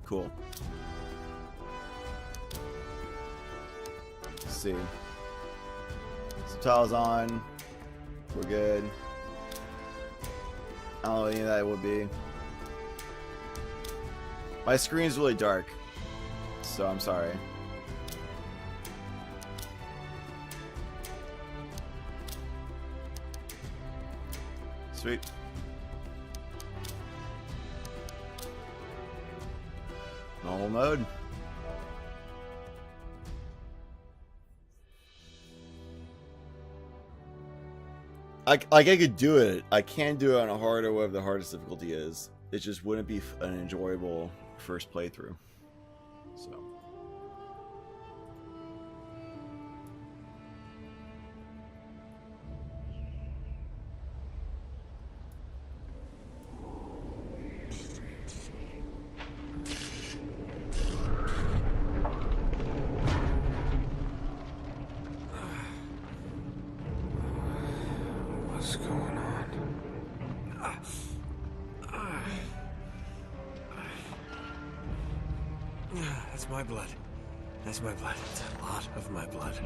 Cool. Let's see. Subtitles on. We're good. I don't know what any of that would be. My screen's really dark, so I'm sorry. Sweet. Normal mode. I could do it. I can do it on a hard or whatever the hardest difficulty is. It just wouldn't be an enjoyable first playthrough. So. What's going on? That's my blood. That's my blood. It's a lot of my blood.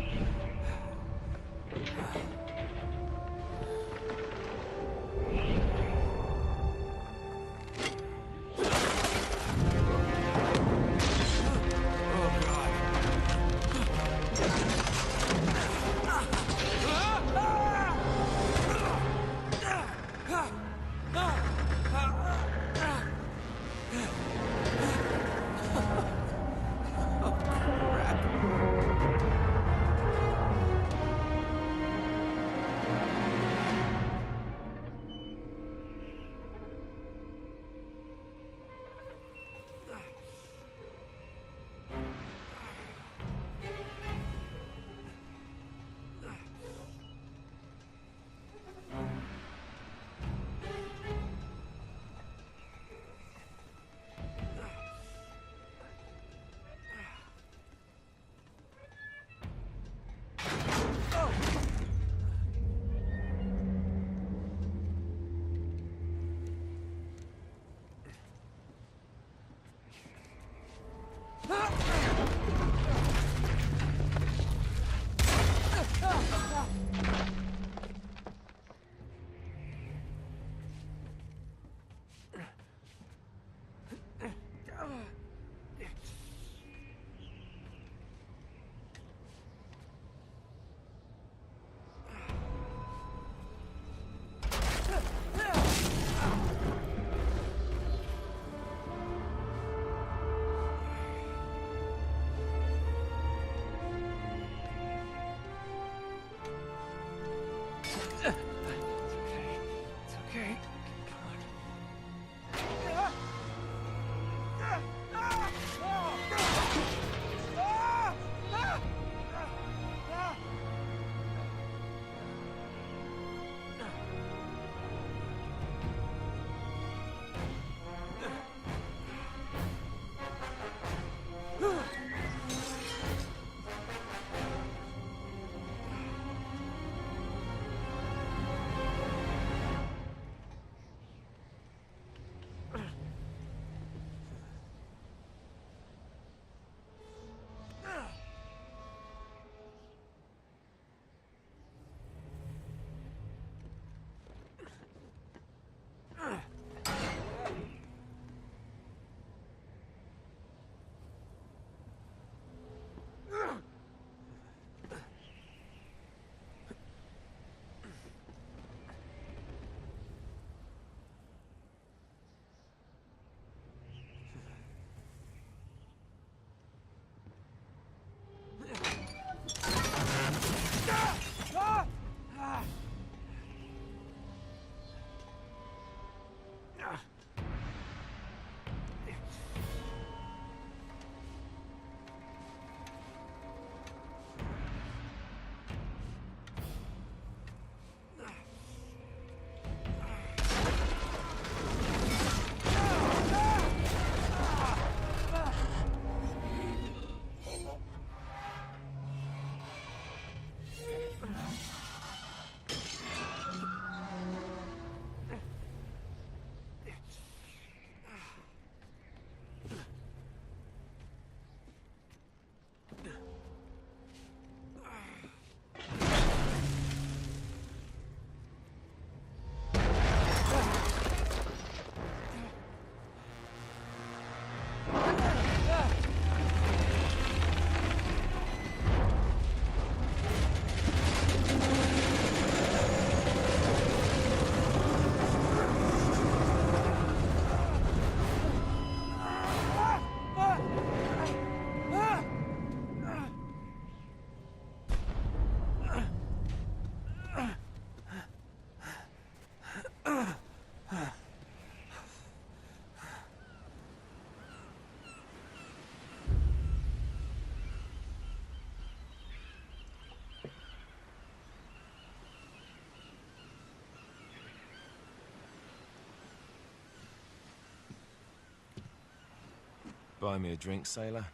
Buy me a drink, sailor?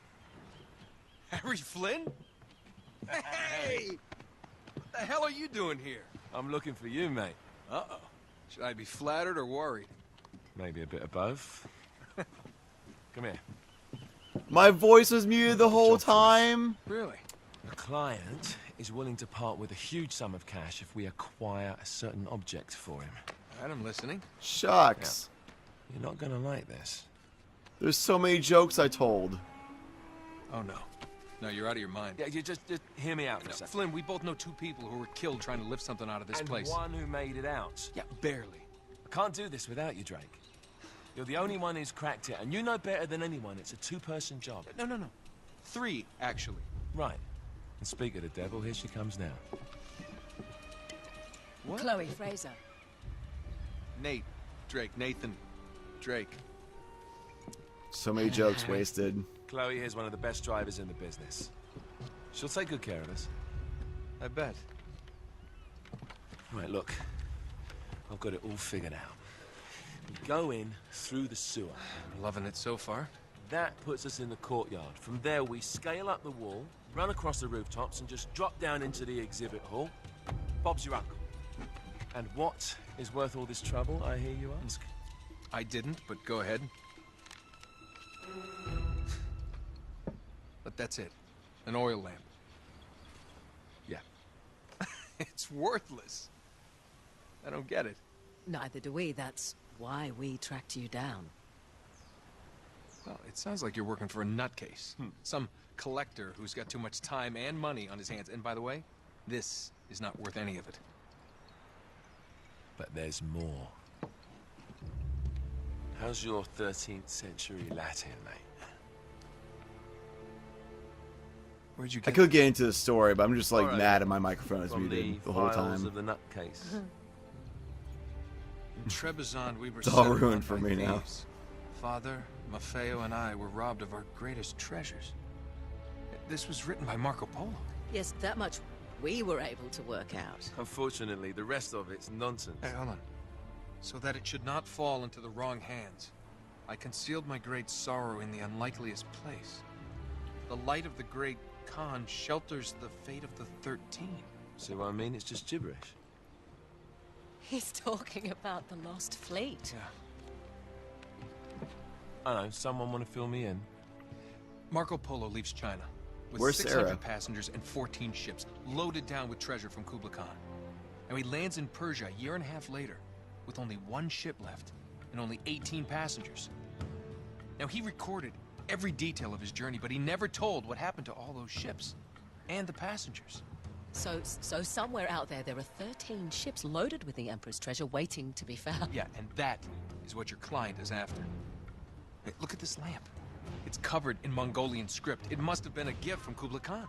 Harry Flynn? Hey! What the hell are you doing here? I'm looking for you, mate. Uh-oh. Should I be flattered or worried? Maybe a bit of both. Come here. My voice was muted the whole time. Really? The client is willing to part with a huge sum of cash if we acquire a certain object for him. All right, I'm listening. Shucks. You're not gonna like this. There's so many jokes I told. Oh, no. No, you're out of your mind. Yeah, you just hear me out for a second. Flynn, we both know 2 people who were killed trying to lift something out of this And place. one who made it out. Yeah, barely. I can't do this without you, Drake. You're the only one who's cracked it, and you know better than anyone it's a 2-person job. No. 3, actually. Right. And speak of the devil, here she comes now. What? Chloe Fraser. Nate. Drake. Nathan. Drake. So many jokes wasted. Chloe here's one of the best drivers in the business. She'll take good care of us. I bet. Right, look. I've got it all figured out. We go in through the sewer. I'm loving it so far. That puts us in the courtyard. From there, we scale up the wall, run across the rooftops, and just drop down into the exhibit hall. Bob's your uncle. And what is worth all this trouble, I hear you ask? I didn't, but go ahead. But that's it. An oil lamp. Yeah. It's worthless. I don't get it. Neither do we. That's why we tracked you down. Well, it sounds like you're working for a nutcase. Some collector who's got too much time and money on his hands. And by the way, this is not worth any of it. But there's more. How's your 13th century Latin, mate? Where'd you I get could get into the story, but I'm just like Alright. mad at my microphone is From muted the the whole files time. of the nutcase. In Trebizond, we were It's all set upon ruined for by me now. thieves. Father, Maffeo, and I were robbed of our greatest treasures. This was written by Marco Polo. Yes, that much we were able to work out. Unfortunately, the rest of it's nonsense. Hey, hold on. So that it should not fall into the wrong hands, I concealed my great sorrow in the unlikeliest place. The light of the great Khan shelters the fate of the 13. See what I mean? It's just gibberish. He's talking about the lost fleet. Yeah. I know, someone want to fill me in? Marco Polo leaves China with Where's 600 Sarah? passengers and 14 ships, loaded down with treasure from Kublai Khan. And he lands in Persia a year and a half later, with only 1 ship left and only 18 passengers. Now, he recorded every detail of his journey, but he never told what happened to all those ships and the passengers. So somewhere out there are 13 ships loaded with the Emperor's treasure waiting to be found. Yeah, and that is what your client is after. Hey, look at this lamp. It's covered in Mongolian script. It must have been a gift from Kublai Khan.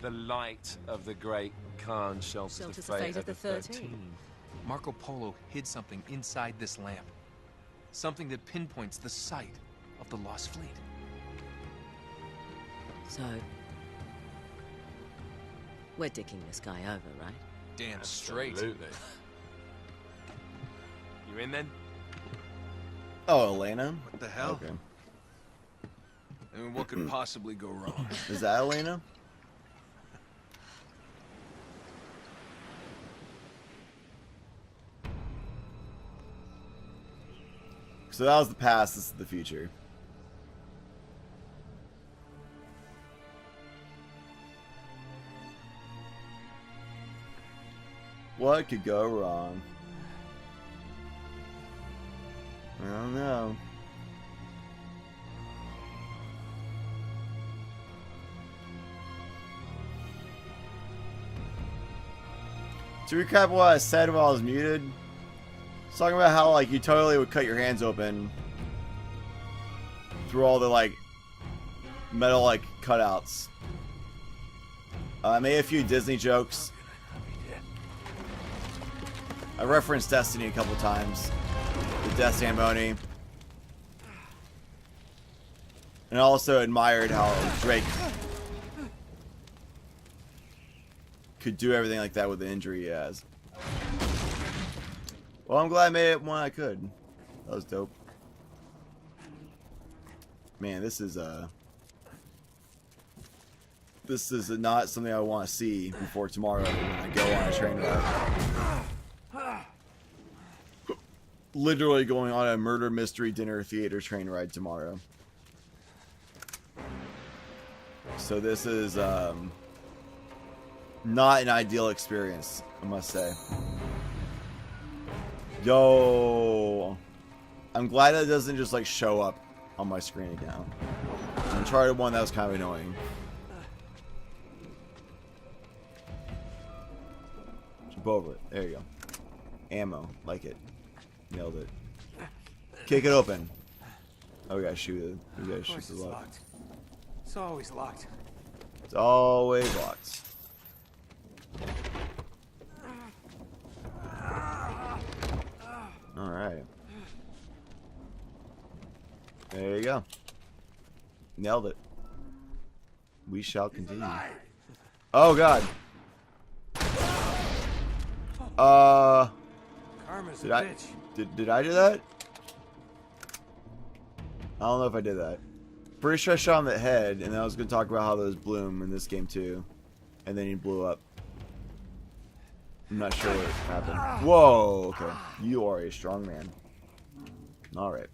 The light of the great Khan shelters the fate of the 13. Marco Polo hid something inside this lamp. Something that pinpoints the site of the lost fleet. So we're dicking this guy over, right? Damn straight. Absolutely. You in then? Oh, Elena? What the hell? Okay. I mean, what could possibly go wrong? Is that Elena? So that was the past, this is the future. What could go wrong? I don't know. To recap what I said while I was muted, I was talking about how like you totally would cut your hands open through all the like metal like cutouts. I made a few Disney jokes. I referenced Destiny a couple times. The Death Zamboni. And I also admired how Drake could do everything like that with the injury he has. Well, I'm glad I made it when I could. That was dope. Man, this is not something I want to see before tomorrow when I go on a train ride. Literally going on a murder mystery dinner theater train ride tomorrow. So this is not an ideal experience, I must say. Yo, I'm glad that it doesn't just like show up on my screen again. Uncharted 1, that was kind of annoying. Jump over it. There you go. Ammo. Like it. Nailed it. Kick it open. Oh, we gotta shoot it. We gotta shoot the lock. It's always locked. It's always locked. Alright. There you go. Nailed it. We shall continue. Oh god. Karma's Did a I bitch. did I do that? I don't know if I did that. Pretty sure I shot him in the head, and then I was gonna talk about how those bloom in this game too. And then he blew up. I'm not sure what happened. Whoa, okay. You are a strong man. Alright.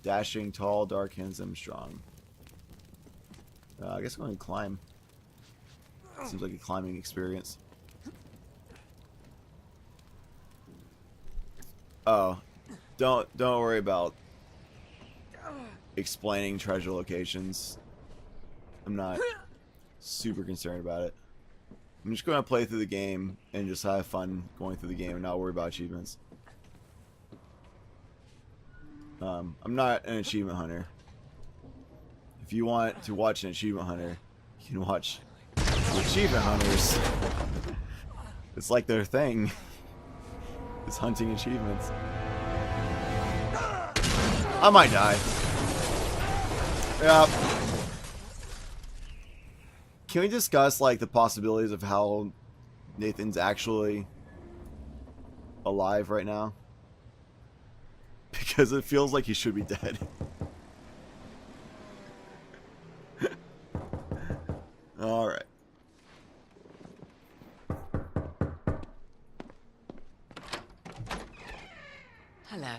Dashing, tall, dark, handsome, strong. I guess I'm going to climb. Seems like a climbing experience. Oh. Don't worry about explaining treasure locations. I'm not super concerned about it. I'm just going to play through the game and just have fun going through the game and not worry about achievements. I'm not an achievement hunter. If you want to watch an achievement hunter, you can watch achievement hunters. It's like their thing. It's hunting achievements. I might die. Yeah. Can we discuss like the possibilities of how Nathan's actually alive right now? Because it feels like he should be dead. Alright. Hello.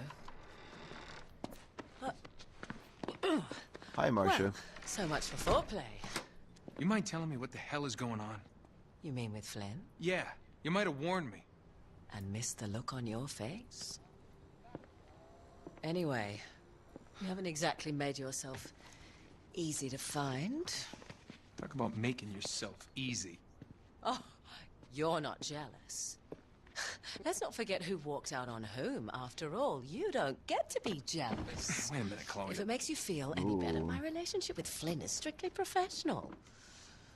Hi, Marcia. Well, so much for foreplay. You mind telling me what the hell is going on? You mean with Flynn? Yeah, you might have warned me. And missed the look on your face? Anyway, you haven't exactly made yourself easy to find. Talk about making yourself easy. Oh, you're not jealous. Let's not forget who walked out on whom. After all, you don't get to be jealous. Wait a minute, Chloe. If it makes you feel any better, my relationship with Flynn is strictly professional.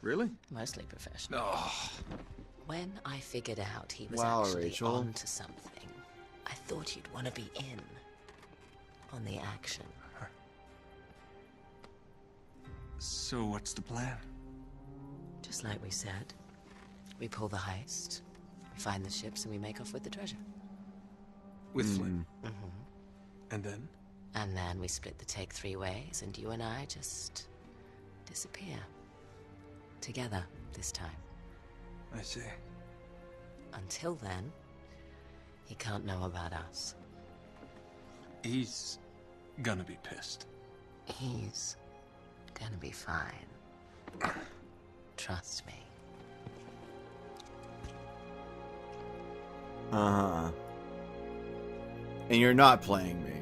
Really? Mostly professional. Oh, When I figured out he was Wow, actually Rachel. onto something, I thought you'd want to be in on the action. so what's the plan? Just like we said, we pull the heist, we find the ships, and we make off with the treasure. With Flynn? And then? And then we split the take 3 ways, and you and I just disappear. Together, this time. I see. Until then, he can't know about us. He's gonna be pissed. He's gonna be fine. Trust me. Uh-huh. And you're not playing me.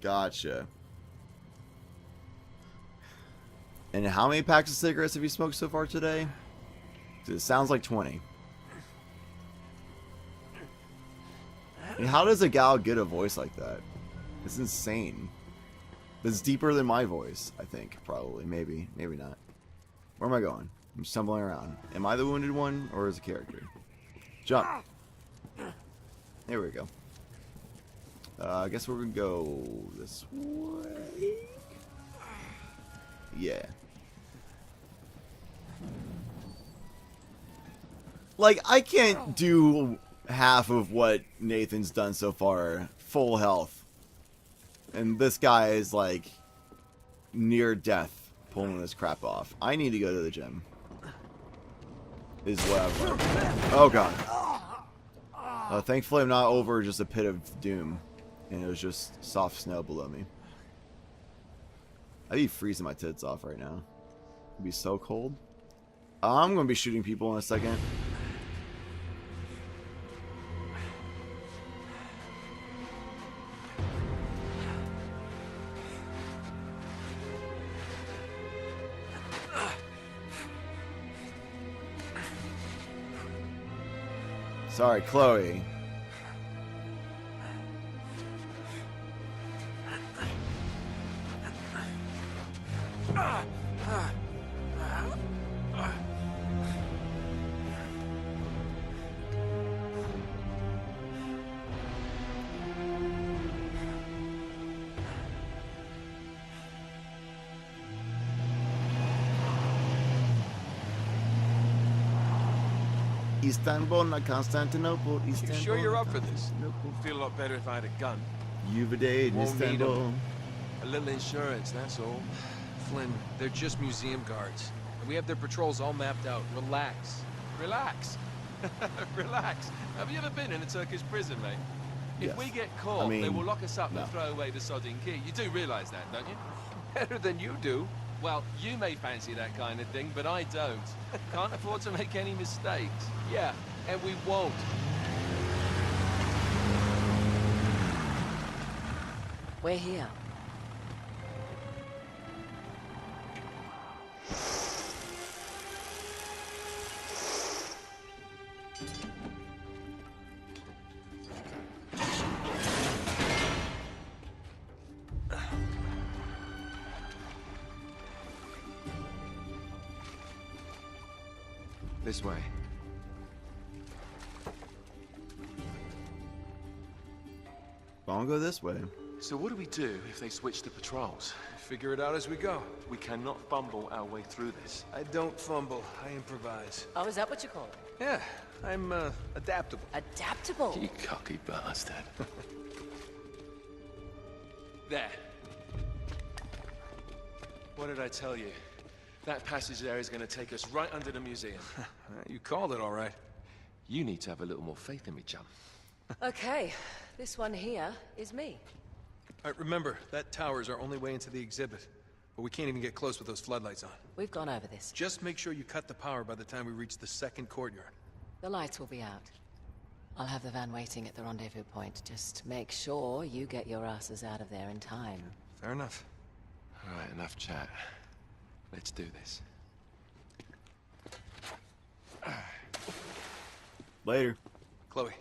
Gotcha. And how many packs of cigarettes have you smoked so far today? 'Cause it sounds like 20. And how does a gal get a voice like that? It's insane. It's deeper than my voice, I think. Probably. Maybe. Maybe not. Where am I going? I'm stumbling around. Am I the wounded one, or is a character? Jump. There we go. I guess we're gonna go this way. Yeah. Like, I can't do half of what Nathan's done so far. Full health. And this guy is like near death pulling this crap off. I need to go to the gym. Is what I've learned. Oh god. Thankfully I'm not over just a pit of doom. And it was just soft snow below me. I'd be freezing my tits off right now. It'd be so cold. I'm gonna be shooting people in a second. Sorry, Chloe. Istanbul, not Constantinople. Istanbul. You sure you're up for this? Constantinople. Feel a lot better if I had a gun. You've a day in Won't need 'em. Istanbul. A little insurance, that's all. Flynn, they're just museum guards. And we have their patrols all mapped out. Relax. Relax. Relax. Have you ever been in a Turkish prison, mate? If Yes. we get caught, I mean, they will lock us up no. and throw away the sodding key. You do realize that, don't you? Better than you do. Well, you may fancy that kind of thing, but I don't. Can't afford to make any mistakes. Yeah, and we won't. We're here. This way. I'll go this way. So what do we do if they switch the patrols? Figure it out as we go. We cannot fumble our way through this. I don't fumble. I improvise. Oh, is that what you call it? Yeah, I'm adaptable. Adaptable. You cocky bastard. There. What did I tell you? That passage there is going to take us right under the museum. You called it all right. You need to have a little more faith in me, chum. Okay, this one here is me. All right, remember, that tower is our only way into the exhibit. But we can't even get close with those floodlights on. We've gone over this. Just make sure you cut the power by the time we reach the second courtyard. The lights will be out. I'll have the van waiting at the rendezvous point. Just make sure you get your asses out of there in time. Fair enough. All right, enough chat. Let's do this. Later. Chloe.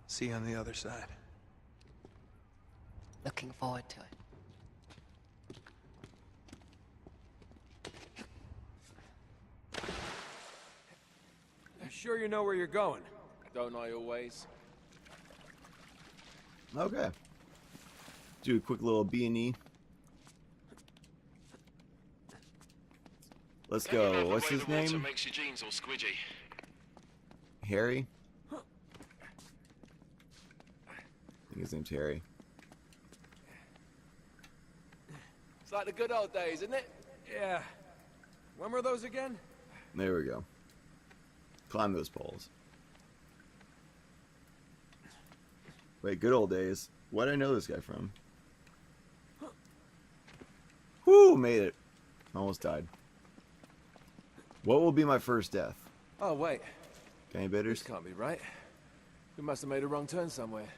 See you on the other side. Looking forward to it. You sure you know where you're going? Don't I always? Okay. Do a quick little B&E. Let's go. What's his name? Makes your jeans all squidgy. Harry? I think his name's Harry. It's like the good old days, isn't it? Yeah. When were those again? There we go. Climb those poles. Wait, good old days. Where did I know this guy from? Whoo, made it. Almost died. What will be my first death? Oh, wait. Any bitters? This can't be right. We must have made a wrong turn somewhere.